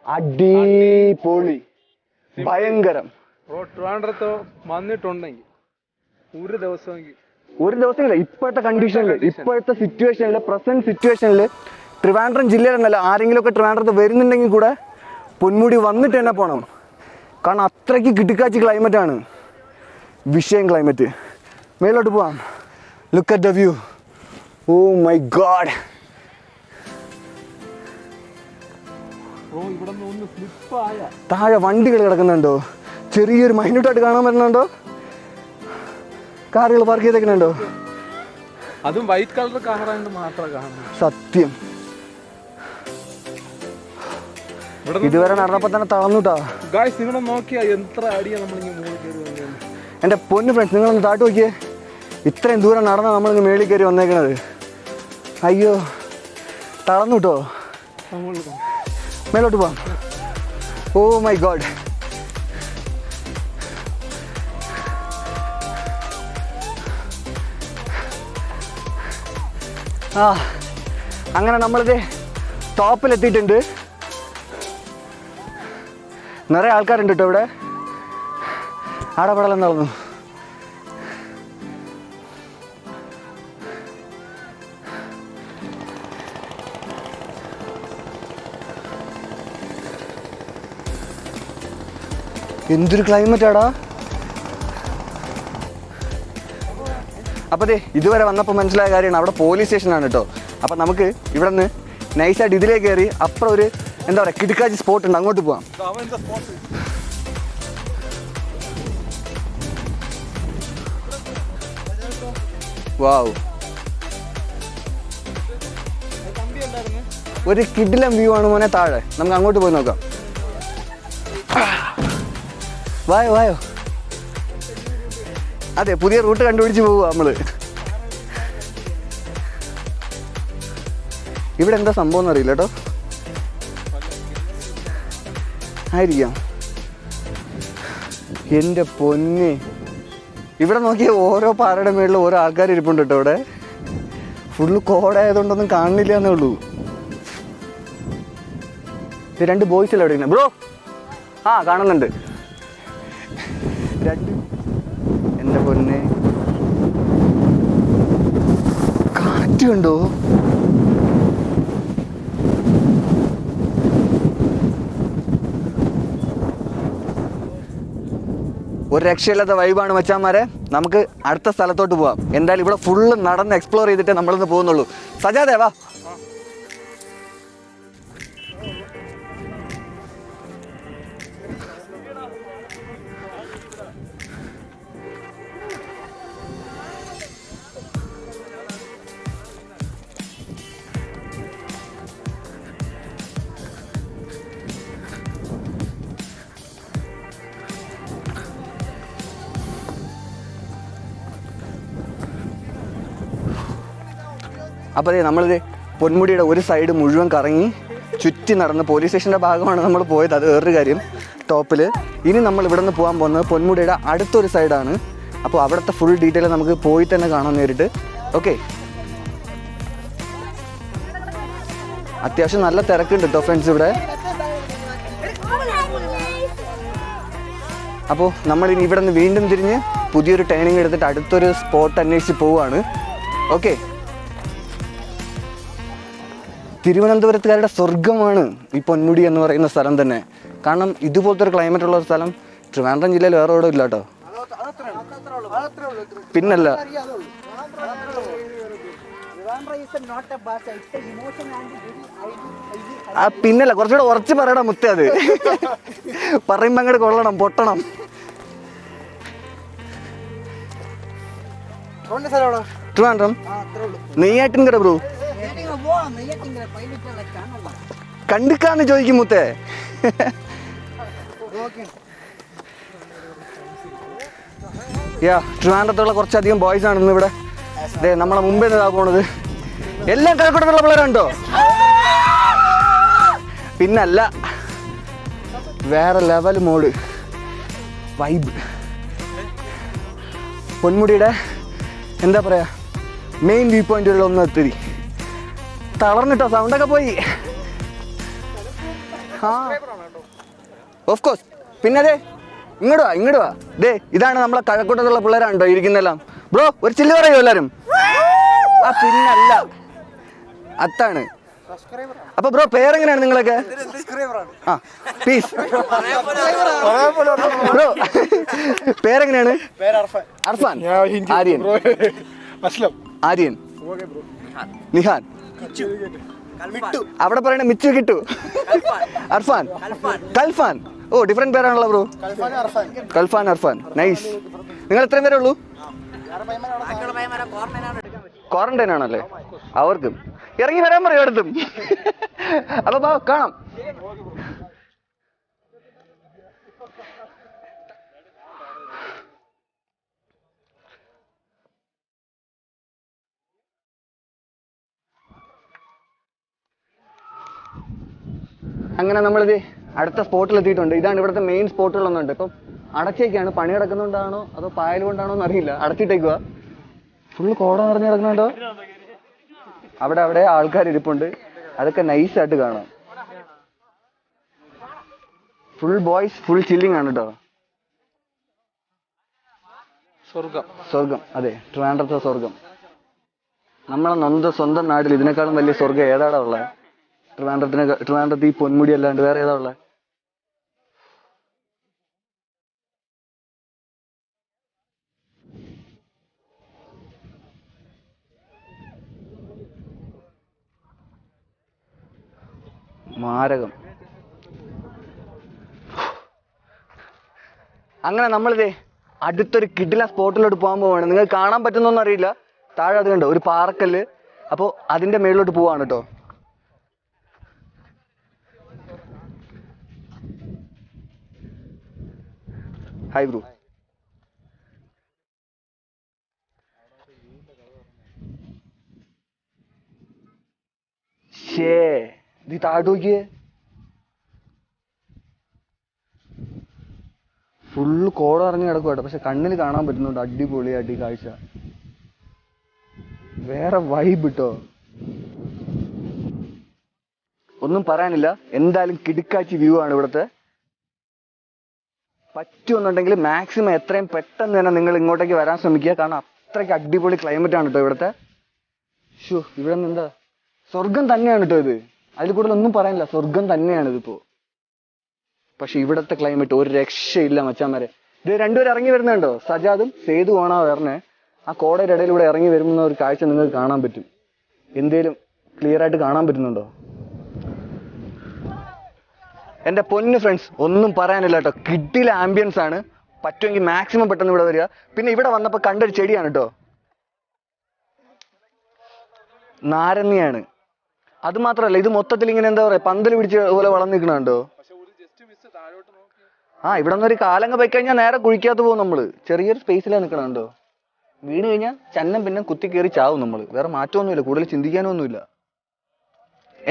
അടിപൊളി, ഭയങ്കരം. വന്നിട്ടുണ്ടെങ്കിൽ ഒരു ദിവസം ഇപ്പോഴത്തെ കണ്ടീഷനിൽ, ഇപ്പോഴത്തെ സിറ്റുവേഷനിൽ, പ്രസന്റ് സിറ്റുവേഷനിൽ ട്രിവാൻഡ്രം ജില്ലയിലെന്നല്ല, ആരെങ്കിലും ഒക്കെ ട്രിവാൻഡ്രത്ത് വരുന്നുണ്ടെങ്കിൽ കൂടെ പൊന്മുടി വന്നിട്ട് തന്നെ പോകണം. കാരണം അത്രയ്ക്ക് കിട്ടിക്കാച്ചി ക്ലൈമറ്റ് ആണ്. വിഷയം ക്ലൈമറ്റ്. മേലോട്ട് പോവാം. Look at the view. Oh my God. താഴെ വണ്ടികൾ കിടക്കുന്നുണ്ടോ? ചെറിയൊരു മൈന്യൂട്ടായിട്ട് കാണാൻ പറ്റുന്നുണ്ടോ? കാറുകൾ പാർക്ക് ചെയ്തേക്കുന്നുണ്ടോ? അതും വൈറ്റ് കളർ കാറായിട്ട് മാത്രം കാണുന്നു. സത്യം ഇതുവരെ നടന്നപ്പോ തന്നെ തളർന്നുട്ടാ. ഗായ്സ് നിങ്ങളെ നോക്കിയാ എത്ര അടിയാ നമ്മളിങ്ങനെ മുകളിൽ കയറി വന്നത്. എൻ്റെ പൊന്നു ഫ്രണ്ട്സ്, നിങ്ങളൊന്ന് താട്ട് നോക്കിയേ. ഇത്രയും ദൂരം നടന്ന നമ്മളിങ്ങ് മേളിൽ കയറി വന്നേക്കണത്. അയ്യോ തളർന്നു കേട്ടോ. മേലോട്ട് പോവാം. Oh my God. ആ അങ്ങനെ നമ്മളിത് ടോപ്പിലെത്തിയിട്ടുണ്ട്. നിറയെ ആൾക്കാരുണ്ട് കേട്ടോ ഇവിടെ. ആടപടലം നടന്നു. എന്തൊരു ക്ലൈമറ്റ് ആടാ. അപ്പോൾ അതെ ഇതുവരെ വന്നപ്പോൾ മനസ്സിലായ കാര്യമാണ് അവിടെ പോലീസ് സ്റ്റേഷനാണ് കേട്ടോ. അപ്പം നമുക്ക് ഇവിടെ നിന്ന് നൈസായിട്ട് ഇതിലേക്ക് കയറി അപ്പുറം ഒരു എന്താ പറയുക കിടുക്കാച്ചി സ്പോട്ട് ഉണ്ട്, അങ്ങോട്ട് പോവാം. വാവ്, ഒരു കിടിലം വ്യൂ ആണ് മോനെ താഴെ. നമുക്ക് അങ്ങോട്ട് പോയി നോക്കാം. വായോ വായോ. അതെ പുതിയ റൂട്ട് കണ്ടുപിടിച്ച് പോവുക നമ്മള്. ഇവിടെ എന്താ സംഭവം എന്നറിയില്ല കേട്ടോ. ആയിരിക്കാം. എൻ്റെ പൊന്ന്, ഇവിടെ നോക്കിയ ഓരോ പാറയുടെ മേളിൽ ഓരോ ആൾക്കാർ ഇരിപ്പുണ്ട് കേട്ടോ. ഇവിടെ ഫുള്ള് കോടായതുകൊണ്ടൊന്നും കാണുന്നില്ല എന്നേ ഉള്ളൂ. ഇത് രണ്ട് ബോയ്സ് അല്ലേ ഇവിടെ ബ്രോ? ആ കാണുന്നുണ്ട് രണ്ട്. എൻ്റെ പൊന്നെ കാറ്റ് കണ്ടോ? ഒരു രക്ഷയില്ലാത്ത വൈബാണ് മച്ചാന്മാരെ. നമുക്ക് അടുത്ത സ്ഥലത്തോട്ട് പോവാം. എന്തായാലും ഇവിടെ ഫുള്ള് നടന്ന് എക്സ്പ്ലോർ ചെയ്തിട്ട് നമ്മളിന്ന് പോകുന്നുള്ളൂ. സജാദേ വാ. അപ്പോൾ നമ്മളിത് പൊന്മുടിയുടെ ഒരു സൈഡ് മുഴുവൻ കറങ്ങി ചുറ്റി നടന്ന് പോലീസ് സ്റ്റേഷൻ്റെ ഭാഗമാണ് നമ്മൾ പോയത്. അത് വേറൊരു കാര്യം ടോപ്പിൽ. ഇനി നമ്മൾ ഇവിടെ നിന്ന് പോകാൻ പോകുന്നത് പൊന്മുടിയുടെ അടുത്തൊരു സൈഡാണ്. അപ്പോൾ അവിടുത്തെ ഫുൾ ഡീറ്റെയിൽ നമുക്ക് പോയി തന്നെ കാണാൻ നേരിട്ട്. ഓക്കെ, അത്യാവശ്യം നല്ല തിരക്കുണ്ട് കേട്ടോ ഫ്രണ്ട്സ് ഇവിടെ. അപ്പോൾ നമ്മളിനി ഇവിടെ നിന്ന് വീണ്ടും തിരിഞ്ഞ് പുതിയൊരു ടേണിങ് എടുത്തിട്ട് അടുത്തൊരു സ്പോട്ട് അന്വേഷിച്ച് പോവുകയാണ്. ഓക്കെ, തിരുവനന്തപുരത്തുകാരുടെ സ്വർഗമാണ് ഈ പൊന്മുടി എന്ന് പറയുന്ന സ്ഥലം തന്നെ. കാരണം ഇതുപോലത്തെ ഒരു ക്ലൈമറ്റ് ഉള്ള ഒരു സ്ഥലം ട്രിവാൻഡ്രം ജില്ലയിൽ വേറെ എവിടെ ഇല്ല കേട്ടോ. പിന്നല്ല, ആ പിന്നല്ല, കുറച്ചുകൂടെ ഉറച്ച് പറയണം മുത്തേ. അത് പറയുമ്പോ അങ്ങോട്ട് കൊള്ളണം, പൊട്ടണം. ട്രിവാൻഡ്രം നെയ്യാറ്റിൻകര ബ്രോ. കണ്ടിക്കാന്ന് ചോദിക്കും മുത്തേ. ട്രിവാൻഡ്രത്തുള്ള കുറച്ചധികം ബോയ്സ് ആണ് ഇന്ന് ഇവിടെ. നമ്മളെ മുമ്പേ നിന്നാ പോണത്. എല്ലാം കഴക്കൂട്ടത്തുള്ള പിള്ളേരുണ്ടോ? പിന്നല്ല, വേറെ ലെവൽ മോഡ് വൈബ്. പൊന്മുടിയുടെ എന്താ പറയാ മെയിൻ വ്യൂ പോയിന്റുകളിൽ ഒന്ന് എത്തി. തളർന്നിട്ടോ, സൗണ്ടൊക്കെ പോയി. ആ ഓഫ് കോഴ്സ്. പിന്നെ അതെ ഇങ്ങോട്ട് വാ. ദേ ഇതാണ് നമ്മളെ കഴക്കൂട്ടത്തുള്ള പിള്ളേരാണ്ടോ ഇരിക്കുന്നെല്ലാം. ബ്രോ ഒരു ചില്ല് പറയോ എല്ലാരും? ആ പിന്നല്ല, അതാണ്. അപ്പൊ ബ്രോ പേരെങ്ങനെയാണ് നിങ്ങളൊക്കെ? ആ പീസ് ബ്രോ പേരെങ്ങനെയാണ്? അർഫാൻ, ആര്യൻ, ആര്യൻ, നിഹാൻ, അവിടെ പറയണ മിച്ചു കിട്ടു, അർഫാൻ, കൽഫാൻ. ഓ ഡിഫറെന്റ് പേരാണല്ലോ ബ്രോ. കൽഫാൻ, അർഫാൻ, നൈസ്. നിങ്ങൾ എത്രയും പേരേ ഉള്ളൂ? ക്വാറന്റൈൻ ആണല്ലേ അവർക്കും ഇറങ്ങി വരാൻ പറയും അടുത്തും. അപ്പൊ ബാ കാണാം. അങ്ങനെ നമ്മളിത് അടുത്ത സ്പോട്ടിൽ എത്തിയിട്ടുണ്ട്. ഇതാണ് ഇവിടുത്തെ മെയിൻ സ്പോട്ടുകളൊന്നുണ്ട്. ഇപ്പം അടച്ചേക്കാണ്. പണി കിടക്കുന്നുണ്ടാണോ അതോ പായൽ കൊണ്ടാണോ എന്നറിയില്ല, അടച്ചിട്ടേക്കുക. ഫുള്ള് കോട നിറഞ്ഞ് കിടക്കുന്നുണ്ടോ. അവിടെ ആൾക്കാർ ഇരിപ്പുണ്ട്. അതൊക്കെ നൈസായിട്ട് കാണാം. ഫുൾ ബോയ്സ് ഫുൾ ചില്ലിങ് ആണ് കേട്ടോ. സ്വർഗം അതെ, ട്രിവാൻഡ്രത്തെ സ്വർഗം. നമ്മളെ സ്വന്തം നാട്ടിൽ ഇതിനേക്കാളും വലിയ സ്വർഗം ഏതാടാ ഉള്ളത്? ട്രിവാൻഡ്രത്ത് ഈ പൊന്മുടി അല്ലാണ്ട് വേറെ ഏതാ ഉള്ളത്? മാരകം. അങ്ങനെ നമ്മളിതേ അടുത്തൊരു കിഡില സ്പോട്ടിലോട്ട് പോകാൻ പോവാണ്. നിങ്ങൾക്ക് കാണാൻ പറ്റുന്നൊന്നും അറിയില്ല. താഴെ അത് കണ്ടോ, ഒരു പാറക്കല്ല്. അപ്പോൾ അതിന്റെ മേളിലോട്ട് പോവാണ് കേട്ടോ. Hi bro. ഇത് താഴോട്ട് നോക്കിയേ, ഫുള്ള് കോട ഇറങ്ങി കിടക്കുവാട്ടോ. പക്ഷെ കണ്ണിന് കാണാൻ പറ്റുന്നുണ്ട്. അടിപൊളിയായിട്ട് ഈ കാഴ്ച, വേറെ വൈബ് കിട്ടോ. ഒന്നും പറയാനില്ല. എന്തായാലും കിടുക്കാച്ചി വ്യൂ ആണ് ഇവിടുത്തെ. പറ്റുമെന്നുണ്ടെങ്കിൽ മാക്സിമം എത്രയും പെട്ടെന്ന് തന്നെ നിങ്ങൾ ഇങ്ങോട്ടേക്ക് വരാൻ ശ്രമിക്കുക. കാരണം അത്രയ്ക്ക് അടിപൊളി ക്ലൈമറ്റ് ആണ് കേട്ടോ ഇവിടുത്തെ. ഇവിടെ നിന്ന് എന്താ സ്വർഗം തന്നെയാണ് കേട്ടോ ഇത്. അതിൽ കൂടുതൽ ഒന്നും പറയാനില്ല, സ്വർഗം തന്നെയാണ് ഇതിപ്പോ. പക്ഷെ ഇവിടത്തെ ക്ലൈമറ്റ് ഒരു രക്ഷയില്ല മച്ചാന്മാരെ. ഇത് രണ്ടുപേരും ഇറങ്ങി വരുന്നുണ്ടോ, സജാദും സേതു ആണോ വരണേ. ആ കോടയുടെ ഇടയിലൂടെ ഇറങ്ങി വരുന്ന ഒരു കാഴ്ച നിങ്ങൾക്ക് കാണാൻ പറ്റും. എന്തേലും ക്ലിയർ ആയിട്ട് കാണാൻ പറ്റുന്നുണ്ടോ? എന്റെ പൊന്നു ഫ്രണ്ട്സ്, ഒന്നും പറയാനില്ല കേട്ടോ. കിഡില ആംബിയൻസ് ആണ്. പറ്റുമെങ്കിൽ മാക്സിമം പെട്ടെന്ന് ഇവിടെ വരിക. പിന്നെ ഇവിടെ വന്നപ്പോൾ കണ്ടൊരു ചെടിയാണ് കേട്ടോ, നാരങ്ങയാണ്. അത് മാത്രമല്ല, ഇത് മൊത്തത്തിൽ ഇങ്ങനെ എന്താ പറയാ, പന്തൽ പിടിച്ച പോലെ വളർന്നു നിൽക്കണുണ്ടോ. ഇവിടെ നിന്ന് ഒരു കാലങ്ങ് പോയി കഴിഞ്ഞാൽ നേരെ കുഴിക്കാത്ത പോകും നമ്മള്. ചെറിയൊരു സ്പേസിലാണ് നിൽക്കണുണ്ടോ. വീണ് കഴിഞ്ഞാൽ ചന്നം പിന്നെ കുത്തി കയറി ചാവും നമ്മള്. വേറെ മാറ്റമൊന്നുമില്ല, കൂടുതൽ ചിന്തിക്കാനൊന്നുമില്ല.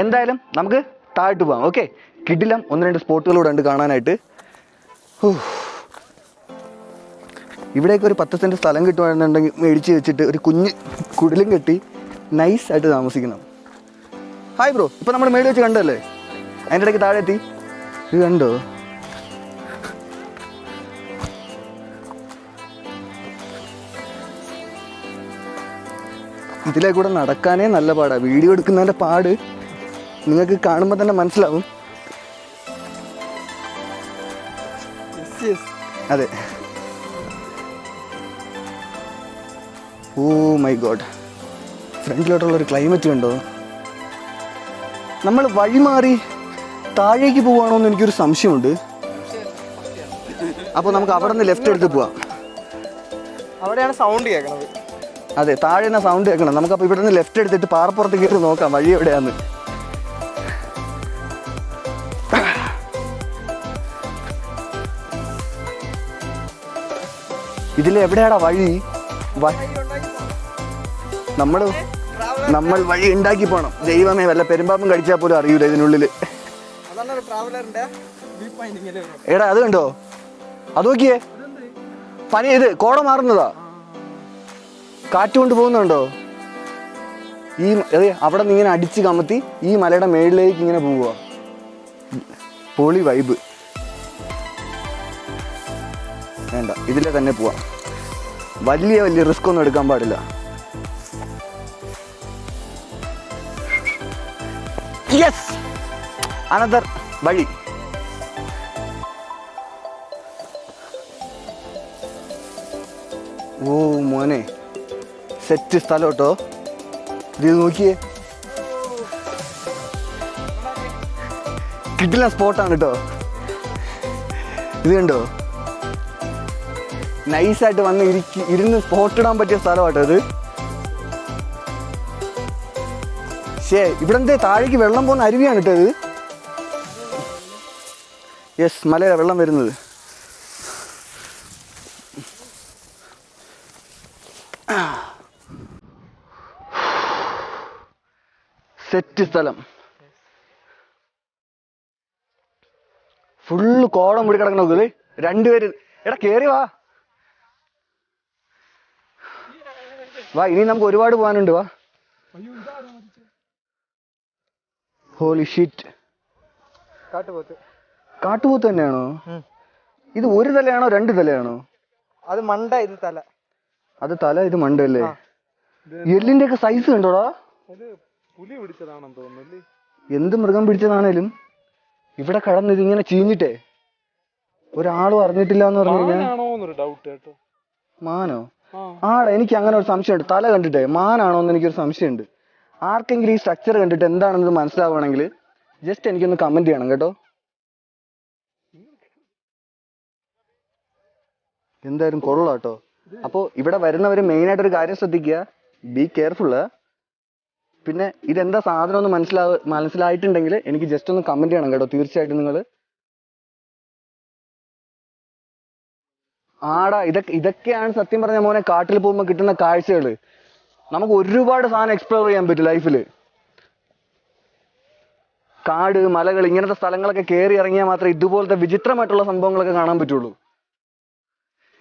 എന്തായാലും നമുക്ക് താഴോട്ട് പോവാം. ഓക്കെ, കിടിലം 1-2 സ്പോട്ടുകളൂടെ ഉണ്ട് കാണാനായിട്ട്. ഇവിടെയൊക്കെ ഒരു 10 സെന്റ് സ്ഥലം കിട്ടുവാണെന്നുണ്ടെങ്കിൽ മേടിച്ച് വെച്ചിട്ട് ഒരു കുഞ്ഞ് കുടിലും കെട്ടി നൈസായിട്ട് താമസിക്കണം. Hi bro. ഇപ്പൊ നമ്മൾ മേടി വെച്ച് കണ്ടല്ലേ, അതിൻ്റെ ഇടയ്ക്ക് താഴെ എത്തി. ഇത് കണ്ടോ, ഇതിലെ കൂടെ നടക്കാനേ നല്ല പാടാ. വീഡിയോ എടുക്കുന്നതിന്റെ പാട് നിങ്ങൾക്ക് കാണുമ്പോൾ തന്നെ മനസ്സിലാവും. അതെ. ഓ മൈ ഗോഡ്, ഫ്രണ്ടിലോട്ടുള്ളൊരു ക്ലൈമറ്റ് കണ്ടോ. നമ്മൾ വഴി മാറി താഴേക്ക് പോവാണോ എന്ന് എനിക്കൊരു സംശയമുണ്ട്. അപ്പോൾ നമുക്ക് അവിടെ നിന്ന് ലെഫ്റ്റ് എടുത്ത് പോവാം. അവിടെയാണ് സൗണ്ട് കേൾക്കണത്. അതെ, താഴെ നിന്ന് സൗണ്ട് കേൾക്കണം. നമുക്കപ്പോൾ ഇവിടെ നിന്ന് ലെഫ്റ്റ് എടുത്തിട്ട് പാറപ്പുറത്ത് കയറി നോക്കാം വഴി എവിടെയാന്ന്. ഇതിലെവിടെയാടാ വഴി? നമ്മൾ വഴി ഉണ്ടാക്കി പോണം. ദൈവമേ, വല്ല പെരുമ്പാമ്പും കടിച്ചാൽ പോലും അറിയൂല ഇതിനുള്ളിൽ. എടാ അത് കണ്ടോ, അത് നോക്കിയേ, പനി. ഇത് കോട മാറുന്നതാ, കാറ്റ് കൊണ്ട് പോകുന്നുണ്ടോ. അവിടെ നിന്ന് ഇങ്ങനെ അടിച്ച് കമത്തി ഈ മലയുടെ മേളിലേക്ക് ഇങ്ങനെ പോവുക. പൊളി വൈബ്. വേണ്ട, ഇതിലെ തന്നെ പോവാം. വലിയ റിസ്ക് ഒന്നും എടുക്കാൻ പാടില്ല. യെസ്, അനദർ വഴി. ഓ മോനെ, സെറ്റ് സ്ഥലം കേട്ടോ. ഇത് നോക്കിയേ, കിട്ടില്ല സ്പോട്ടാണ് കേട്ടോ. ഇത് കണ്ടോ, നൈസായിട്ട് വന്ന് ഇരുന്ന് സ്പോട്ട് ഇടാൻ പറ്റിയ സ്ഥലമാട്ടോ ഇത്. ഇവിടെ എന്തേ താഴേക്ക് വെള്ളം പോകുന്ന അരുവിയാണ് ഇട്ടത്. യെസ്, മലയിലെ വെള്ളം വരുന്നത്. സെറ്റ് സ്ഥലം. ഫുള്ള് കോടം മുടി കിടക്കണ നോക്കുന്നത്. രണ്ടുപേര് എടാ കേറി വാ വാ, ഇനി നമുക്ക് ഒരുപാട് പോകാനുണ്ട്. വാ. Holy shit. കാട്ടുപോത്ത് തന്നെയാണോ ഇത്? ഒരു തലയാണോ രണ്ട് തലയാണോ? അത് മണ്ട, ഇത് തല. അത് തല, ഇത് മണ്ടല്ലേ? എല്ലിന്റെ ഒക്കെ സൈസ് കണ്ടോടാ. പുലി പിടിച്ചതാണെന്ന് തോന്നുന്നു. എന്ത് മൃഗം പിടിച്ചതാണേലും ഇവിടെ കടന്ന് ഇതിങ്ങനെ ചീഞ്ഞിട്ടേ ഒരാളും അറിഞ്ഞിട്ടില്ല എന്ന് പറഞ്ഞു കഴിഞ്ഞാൽ ഡൗട്ട് കേട്ടോ. മാനോ? ആടാ, എനിക്ക് അങ്ങനെ ഒരു സംശയമുണ്ട്. തല കണ്ടിട്ടേ മാനാണോ എന്ന് എനിക്കൊരു സംശയമുണ്ട്. ആർക്കെങ്കിലും ഈ സ്ട്രക്ചർ കണ്ടിട്ട് എന്താണെന്ന് മനസ്സിലാവുകയാണെങ്കിൽ ജസ്റ്റ് എനിക്കൊന്ന് കമന്റ് ചെയ്യണം കേട്ടോ. എന്തായാലും കൊള്ളാം കേട്ടോ. അപ്പോൾ ഇവിടെ വരുന്നവർ മെയിനായിട്ടൊരു കാര്യം ശ്രദ്ധിക്കുക, ബി കെയർഫുള്ള്. പിന്നെ ഇതെന്താ സാധനം ഒന്ന് മനസ്സിലായിട്ടുണ്ടെങ്കിൽ എനിക്ക് ജസ്റ്റ് ഒന്ന് കമന്റ് ചെയ്യണം കേട്ടോ, തീർച്ചയായിട്ടും നിങ്ങൾ. ആടാ, ഇതൊക്കെയാണ് സത്യം പറഞ്ഞ മോനെ കാട്ടിൽ പോകുമ്പോൾ കിട്ടുന്ന കാഴ്ചകൾ. നമുക്ക് ഒരുപാട് സാധനം എക്സ്പ്ലോർ ചെയ്യാൻ പറ്റും ലൈഫിൽ. കാട്, മലകൾ, ഇങ്ങനത്തെ സ്ഥലങ്ങളൊക്കെ കയറി ഇറങ്ങിയാൽ മാത്രമേ ഇതുപോലത്തെ വിചിത്രമായിട്ടുള്ള സംഭവങ്ങളൊക്കെ കാണാൻ പറ്റുള്ളൂ.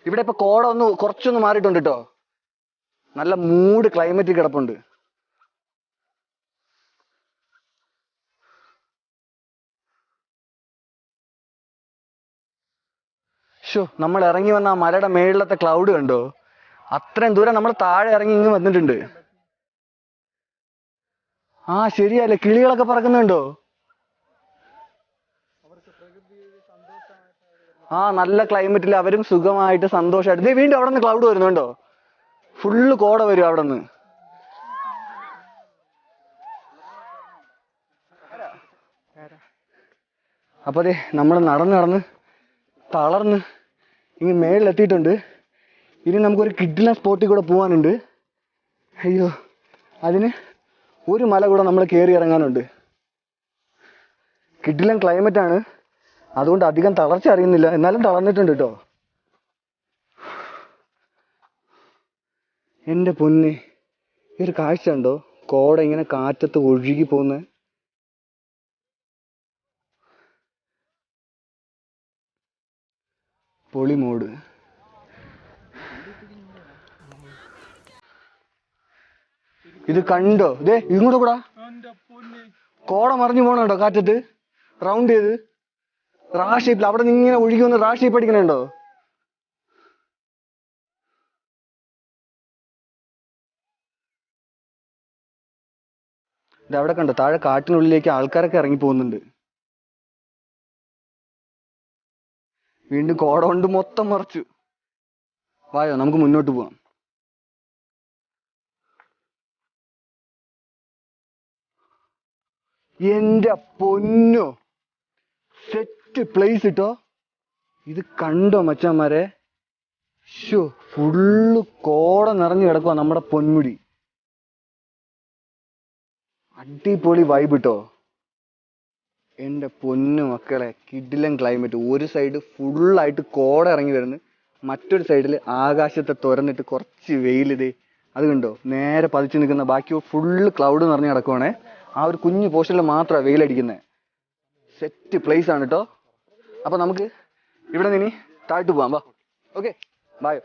ഇവിടെ ഇപ്പൊ കോട കുറച്ചൊന്ന് മാറിയിട്ടുണ്ട് കേട്ടോ. നല്ല മൂഡ് ക്ലൈമറ്റ് കിടപ്പുണ്ട്. നമ്മൾ ഇറങ്ങി വന്ന ആ മലയുടെ മേളിലത്തെ ക്ലൗഡ് കണ്ടോ? അത്രയും ദൂരം നമ്മൾ താഴെ ഇറങ്ങി ഇങ്ങ് വന്നിട്ടുണ്ട്. ആ ശരിയല്ലേ, കിളികളൊക്കെ പറക്കുന്നുണ്ടോ? ആ നല്ല ക്ലൈമറ്റിൽ അവരും സുഖമായിട്ട് സന്തോഷമായിട്ട്. വീണ്ടും അവിടെ നിന്ന് ക്ലൗഡ് വരുന്നുണ്ടോ? ഫുള്ള് കോട വരും അവിടെ നിന്ന്. അപ്പൊ അതെ, നമ്മൾ നടന്ന് തളർന്ന് ഇനി മേളിലെത്തിയിട്ടുണ്ട്. ഇനി നമുക്കൊരു കിഡിലൻ സ്പോട്ടിൽ കൂടെ പോകാനുണ്ട്. അയ്യോ, അതിന് ഒരു മല കൂടെ നമ്മൾ കയറി ഇറങ്ങാനുണ്ട്. കിഡിലൻ ക്ലൈമറ്റ് ആണ്, അതുകൊണ്ട് അധികം തളർച്ച അറിയുന്നില്ല, എന്നാലും തളർന്നിട്ടുണ്ട് കേട്ടോ. എൻ്റെ പൊന്നെ, ഈ ഒരു കാഴ്ച ഉണ്ടോ? കോട ഇങ്ങനെ കാറ്റത്ത് ഒഴുകി പോകുന്നത്. പൊളിമോട്. ഇത് കണ്ടോ? ഇതേ ഇങ്ങോട്ട് കൂടാ, കോട മറിഞ്ഞു പോണോ കാറ്റത്ത് റൗണ്ട് ചെയ്ത് റാ ഷേപ്പിൽ. അവിടെ നിന്ന് ഇങ്ങനെ ഒഴുകി വന്ന് റാ ഷേപ്പ് അടിക്കണുണ്ടോ? ഇത് അവിടെ കണ്ടോ? താഴെ കാട്ടിനുള്ളിലേക്ക് ആൾക്കാരൊക്കെ ഇറങ്ങി പോകുന്നുണ്ട്. വീണ്ടും കോട കൊണ്ട് മൊത്തം മറച്ചു. വായോ, നമുക്ക് മുന്നോട്ട് പോവാം. എന്റെ പൊന്നോ, സെറ്റ് പ്ലേസ് ഇട്ടോ. ഇത് കണ്ടോ മച്ചാന്മാരെ? ഫുള്ള് കോട നിറഞ്ഞു കിടക്കുക നമ്മുടെ പൊന്മുടി. അടിപൊളി വൈബ് ഇട്ടോ. എൻ്റെ പൊന്നു മക്കളെ, കിടിലൻ ക്ലൈമറ്റ്. ഒരു സൈഡ് ഫുള്ളായിട്ട് കോട ഇറങ്ങി വരുന്നു, മറ്റൊരു സൈഡിൽ ആകാശത്തെ തുറന്നിട്ട് കുറച്ച് വെയിലിത് അത് കണ്ടോ നേരെ പതിച്ചു നിൽക്കുന്ന. ബാക്കി ഫുള്ള് ക്ലൗഡ് നിറഞ്ഞ് കിടക്കുവാണേ. ആ ഒരു കുഞ്ഞു പോർഷനിൽ മാത്രമാണ് വെയിലടിക്കുന്നത്. സെറ്റ് പ്ലേസ് ആണ് കേട്ടോ. അപ്പൊ നമുക്ക് ഇവിടെ നിന്ന് ഇനി താഴ്ത്തു പോവാം. വാ, ഓക്കെ, ബായോ.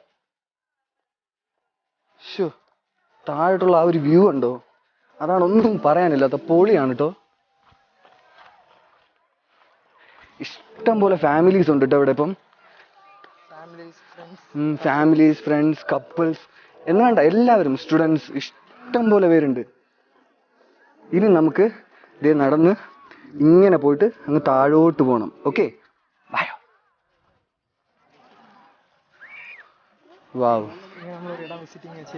താഴോട്ടുള്ള ആ ഒരു വ്യൂ ഉണ്ടോ? അതാണ് ഒന്നും പറയാനില്ലാത്ത പൊളിയാണ് കേട്ടോ. ഇഷ്ടം പോലെ ഫാമിലീസ് ഉണ്ട് കേട്ടോ ഇവിടെ. ഇപ്പം ഫാമിലീസ്, ഫ്രണ്ട്സ്, കപ്പിൾസ് എന്ന് വേണ്ട എല്ലാവരും, സ്റ്റുഡൻസ്, ഇഷ്ടം പോലെ പേരുണ്ട്. ഇനി നമുക്ക് ഇതേ നടന്ന് ഇങ്ങനെ പോയിട്ട് അങ്ങ് താഴോട്ട് പോകണം. ഓക്കെ, ബായോ. വാവ്,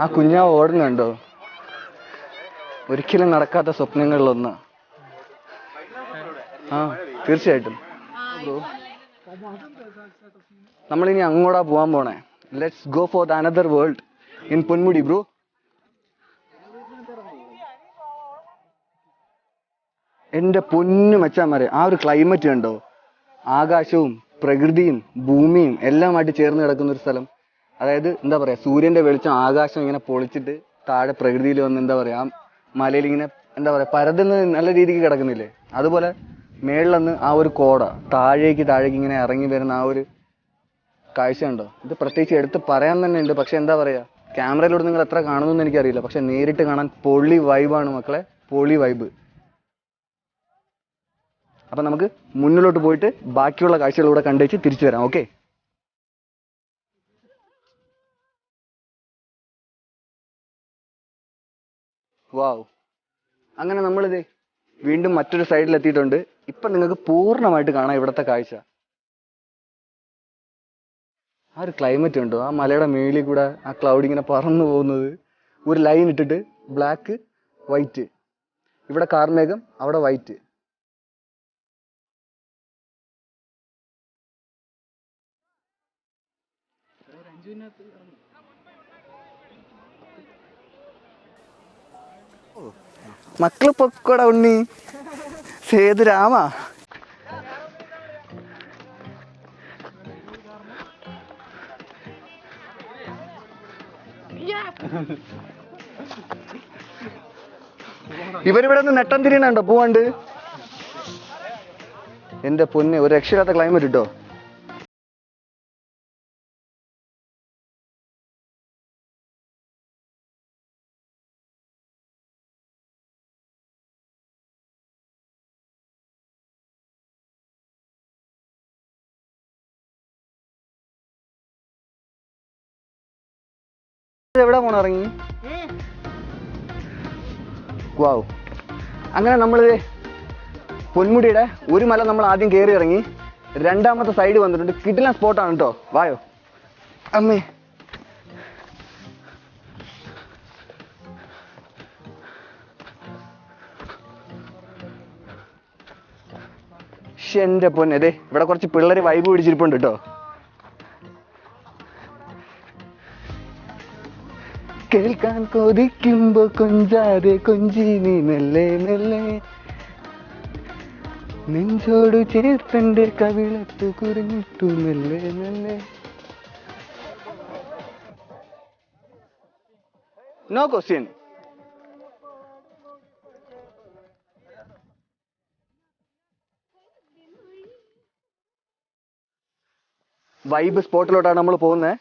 ആ കുഞ്ഞാവ് ഓടുന്നുണ്ടോ? ഒരിക്കലും നടക്കാത്ത സ്വപ്നങ്ങളിലൊന്ന്. ആ തീർച്ചയായിട്ടും. നമ്മളിനി അങ്ങോട്ടാ പോവാൻ പോണേ. Let's go for the another world in Ponmudi bro. എൻ്റെ പൊന്നു മച്ചാന്മാരെ, ആ ഒരു ക്ലൈമറ്റ് കണ്ടോ? ആകാശവും പ്രകൃതിയും ഭൂമിയും എല്ലാമായിട്ട് ചേർന്ന് കിടക്കുന്ന ഒരു സ്ഥലം. അതായത് എന്താ പറയുക, സൂര്യൻ്റെ വെളിച്ചം ആകാശം ഇങ്ങനെ പൊളിച്ചിട്ട് താഴെ പ്രകൃതിയിൽ വന്ന് എന്താ പറയുക, ആ മലയിൽ ഇങ്ങനെ എന്താ പറയുക പരതുന്ന നല്ല രീതിക്ക് കിടക്കുന്നില്ലേ, അതുപോലെ മേളിലന്ന് ആ ഒരു കോട താഴേക്ക് ഇങ്ങനെ ഇറങ്ങി വരുന്ന ആ ഒരു കാഴ്ച ഉണ്ടോ? ഇത് പ്രത്യേകിച്ച് എടുത്ത് പറയാൻ തന്നെ ഉണ്ട്. പക്ഷെ എന്താ പറയുക, ക്യാമറയിലൂടെ നിങ്ങൾ എത്ര കാണുമെന്ന് എനിക്കറിയില്ല. പക്ഷെ നേരിട്ട് കാണാൻ പൊളി വൈബാണ് മക്കളെ, പൊളി വൈബ്. അപ്പം നമുക്ക് മുന്നിലോട്ട് പോയിട്ട് ബാക്കിയുള്ള കാഴ്ചകളിലൂടെ കണ്ടുവച്ച് തിരിച്ചു വരാം. ഓക്കെ, വാവ്. അങ്ങനെ നമ്മളിത് വീണ്ടും മറ്റൊരു സൈഡിൽ എത്തിയിട്ടുണ്ട്. ഇപ്പം നിങ്ങൾക്ക് പൂർണ്ണമായിട്ട് കാണാം ഇവിടുത്തെ കാഴ്ച. ആ ഒരു ക്ലൈമറ്റ് ഉണ്ടോ? ആ മലയുടെ മേളിൽ കൂടെ ആ ക്ലൗഡ് ഇങ്ങനെ പറന്നു പോകുന്നത്, ഒരു ലൈൻ ഇട്ടിട്ട് ബ്ലാക്ക് വൈറ്റ്, ഇവിടെ കാർമേഘം അവിടെ വൈറ്റ്. മക്കള് പൊക്കോട ഉണ്ണി, സേതുരാമ. ഇവരിവിടെ നിന്ന് നെട്ടം തിരിയണുണ്ടോ പോവാണ്ട്? എന്റെ പൊന്നെ, ഒരു രക്ഷയില്ലാത്ത ക്ലൈമറ്റ് കിട്ടോ. എവിടെ പോണ ഇറങ്ങി? വാവ്. അങ്ങനെ നമ്മൾ പൊന്മുടിയുടെ ഒരു മല നമ്മൾ ആദ്യം കയറി ഇറങ്ങി. രണ്ടാമത്തെ സൈഡ് വന്നിട്ടുണ്ട്. കിടിലൻ സ്പോട്ടാണ് കേട്ടോ, വായോ അമ്മേ. എന്റെ പൊന്നെ, അതെ ഇവിടെ കുറച്ച് പിള്ളേര് വൈബ് പിടിച്ചിരിപ്പുണ്ട് കേട്ടോ. കേൾക്കാൻ കൊതിക്കുമ്പോ കൊഞ്ചാതെ കൊഞ്ചി നീ മെല്ലെ മെല്ലെ നെഞ്ചോട് ചേർത്തന്റെ കവിളത്ത് കുറിഞ്ഞിട്ടു മെല്ലെ മെല്ലെ. No question. വൈബ് സ്പോട്ടിലോട്ടാണ് നമ്മൾ പോകുന്നത്.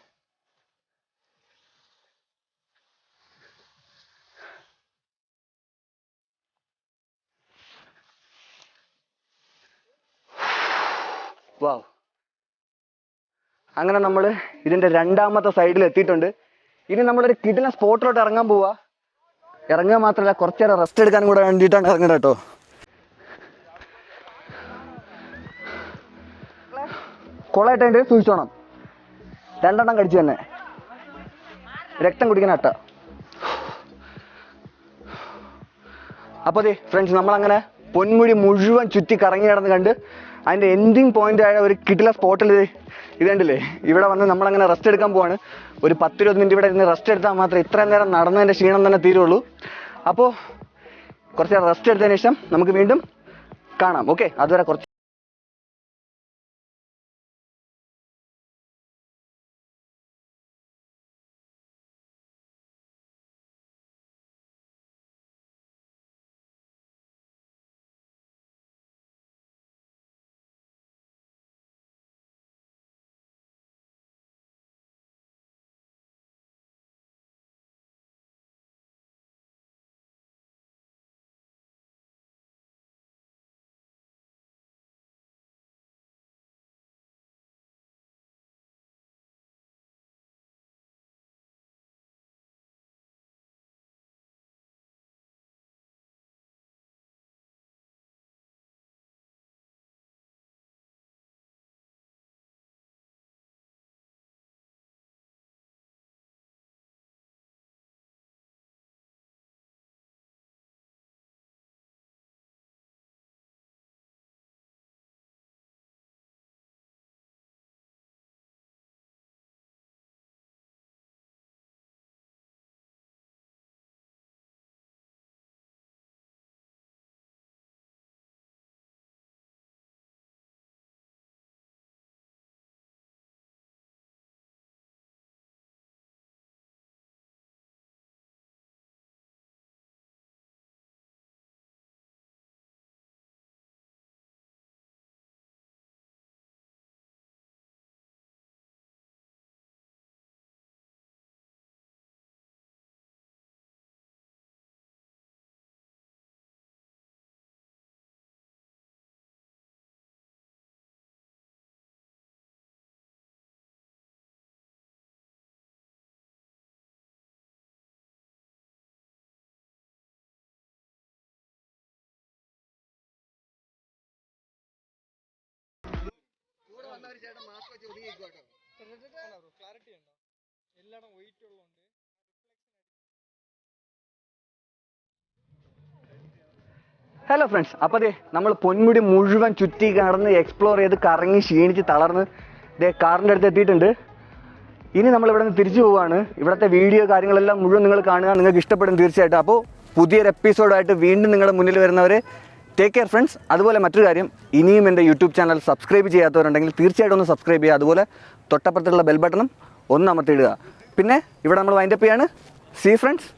വാവ്. അങ്ങനെ നമ്മൾ ഇതിന്റെ രണ്ടാമത്തെ സൈഡിൽ എത്തിയിട്ടുണ്ട്. ഇനി നമ്മളൊരു കിടിലൻ സ്പോട്ടിലോട്ട് ഇറങ്ങാൻ പോവാ. ഇറങ്ങുക മാത്രമല്ല, കുറച്ചേരം റെസ്റ്റ് എടുക്കാനും കൂടെ വേണ്ടിയിട്ടാണ് ഇറങ്ങുന്നത് കേട്ടോ. കൊളായിട്ട് സൂക്ഷിച്ചോണം, രണ്ടെണ്ണം കടിച്ചു തന്നെ, രക്തം കുടിക്കുന്ന അട്ട. അപ്പോൾ അതെ ഫ്രണ്ട്സ്, നമ്മളങ്ങനെ പൊന്മുടി മുഴുവൻ ചുറ്റി കറങ്ങി കിടന്ന് കണ്ട് അതിൻ്റെ എൻഡിങ് പോയിന്റ് ആയ ഒരു കിടില സ്പോട്ടിൽ ഇത് കണ്ടില്ലേ, ഇവിടെ വന്ന് നമ്മളങ്ങനെ റെസ്റ്റ് എടുക്കാൻ പോവാണ്. ഒരു 10-20 മിനിറ്റ് ഇവിടെ ഇരുന്ന് റെസ്റ്റ് എടുത്താൽ മാത്രമേ ഇത്രയും നേരം നടന്നതിൻ്റെ ക്ഷീണം തന്നെ തീരുള്ളൂ. അപ്പോൾ കുറച്ച് റെസ്റ്റ് എടുത്തതിന് ശേഷം നമുക്ക് വീണ്ടും കാണാം. ഓക്കെ, അതുവരെ കുറച്ച് ക്ലാരിറ്റി ഉണ്ടോ എല്ലായിടം വെയിറ്റ് ഉള്ളതുകൊണ്ട് ഹലോ ഫ്രണ്ട്സ്, അപ്പോൾ അതെ നമ്മൾ പൊന്മുടി മുഴുവൻ ചുറ്റി കടന്ന് എക്സ്പ്ലോർ ചെയ്ത് കറങ്ങി ക്ഷീണിച്ച് തളർന്ന് ദേ കാറിൻ്റെ അടുത്ത് എത്തിയിട്ടുണ്ട്. ഇനി നമ്മൾ ഇവിടെ നിന്ന് തിരിച്ചു പോവുകയാണ്. ഇവിടുത്തെ വീഡിയോ കാര്യങ്ങളെല്ലാം മുഴുവൻ നിങ്ങൾ കാണുക, നിങ്ങൾക്ക് ഇഷ്ടപ്പെടും തീർച്ചയായിട്ടും. അപ്പോൾ പുതിയൊരു എപ്പിസോഡായിട്ട് വീണ്ടും നിങ്ങളുടെ മുന്നിൽ വരുന്നവരെ ടേക്ക് കെയർ ഫ്രണ്ട്സ്. അതുപോലെ മറ്റൊരു കാര്യം, ഇനിയും എൻ്റെ യൂട്യൂബ് ചാനൽ സബ്സ്ക്രൈബ് ചെയ്യാത്തവരുണ്ടെങ്കിൽ തീർച്ചയായിട്ടും ഒന്ന് സബ്സ്ക്രൈബ് ചെയ്യുക. അതുപോലെ തൊട്ടപ്പുറത്തുള്ള ബെൽ ബട്ടണും ഒന്ന് അമർത്തിയിടുക. പിന്നെ ഇവിടെ നമ്മൾ വൈൻഡപ്പ് ചെയ്യാണ്. See friends,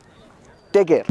take care.